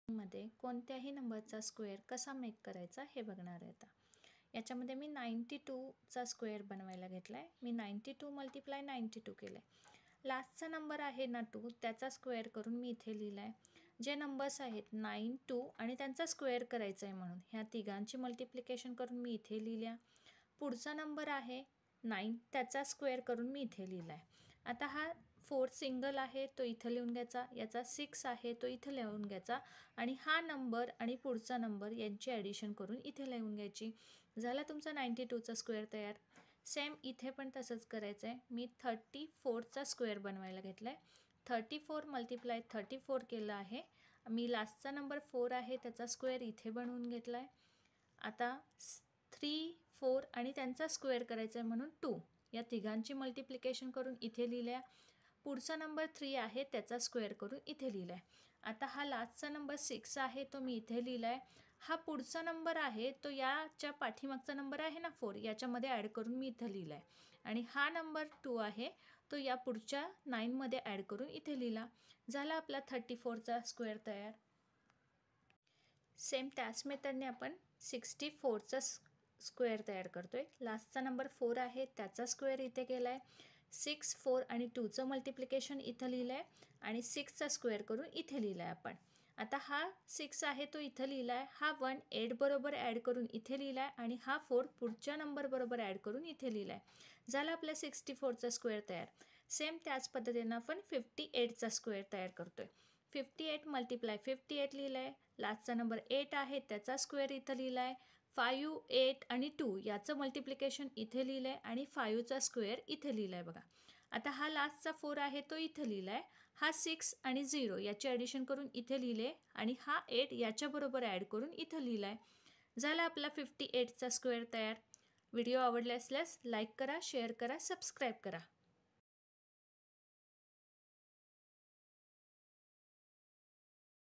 मध्ये कोणत्याही नंबरचा स्क्वेअर कसा मेक करायचा हे बघणार आहे. आता याच्यामध्ये मी 92चा स्क्वेअर बनवायला घेतला आहे. मी 92 मल्टिप्लाय 92 केलं आहे. लास्टचा नंबर आहे ना 2, त्याचा स्क्वेअर करून मी इथे लिहिला आहे. जे नंबर्स आहेत 9, 2 आणि त्यांचा स्क्वेअर करायचा आहे म्हणून ह्या तिघांची मल्टिप्लिकेशन करून मी इथे लिहिल्या. पुढचा नंबर आहे 9, त्याचा स्क्वेअर करून मी इथे लिहिला आहे. आता हा 4 सिंगल आहे तो इथं लिहून घ्यायचा, याचा 6 आहे तो इथं लिहून घ्यायचा आणि हा नंबर आणि पुढचा नंबर यांची ॲडिशन करून इथे लिहून घ्यायची. झाला तुमचा 92चा स्क्वेअर तयार. सेम इथे पण तसंच करायचं आहे. मी 34चा स्क्वेअर बनवायला घेतला आहे. 34 मल्टिप्लाय 34 केलं आहे. मी लास्टचा नंबर 4 आहे त्याचा स्क्वेअर इथे बनवून घेतला आहे. आता 3, 4 आणि त्यांचा स्क्वेअर करायचा आहे म्हणून 2 या तिघांची मल्टिप्लिकेशन करून इथे लिहिल्या. पुढचा नंबर 3 आहे त्याचा स्क्वेअर करून इथे लिहिला आहे. आता हा लास्टचा नंबर 6 आहे तो मी इथे लिहिला आहे. हा पुढचा नंबर आहे तो याच्या पाठीमागचा नंबर आहे ना 4 याच्यामध्ये ॲड करून मी इथं लिहिला आहे. आणि हा नंबर 2 आहे तो या पुढच्या 9मध्ये ॲड करून इथे लिहिला. झाला आपला 34चा स्क्वेअर तयार. सेम त्याच मेथडने आपण 64चा स्क्वेअर तयार करतो आहे. लास्टचा नंबर 4 आहे त्याचा स्क्वेअर इथे केला आहे. 6, 4 आणि 2चं मल्टिप्लिकेशन इथं लिहिलं आहे आणि 6चा स्क्वेअर करून इथे लिहिला आहे आपण. आता हा 6 आहे तो इथं लिहिला आहे. हा 1 8 बरोबर ॲड करून इथे लिहिला आहे आणि हा 4 पुढच्या नंबर बरोबर ॲड करून इथे लिहिला आहे. झाला आपल्या 64चा स्क्वेअर तयार. सेम त्याच पद्धतीनं आपण 58चा स्क्वेअर तयार करतो आहे. 58 मल्टिप्लाय 58 लिहिलं आहे. लास्टचा नंबर 8 आहे त्याचा स्क्वेअर इथं लिहिला आहे. 5, 8 आणि 2 याचं मल्टिप्लिकेशन इथे लिहिलं आहे आणि 5चा स्क्वेअर इथे लिहिला आहे बघा. आता हा लास्टचा 4 आहे तो इथं लिहिला आहे. हा 6 आणि 0 याची ॲडिशन करून इथे लिहिले आणि हा 8 याच्याबरोबर ॲड करून इथं लिहिला आहे. झाला आपला 58चा स्क्वेअर तयार. व्हिडिओ आवडला असल्यास लाईक करा, शेअर करा, सबस्क्राईब करा.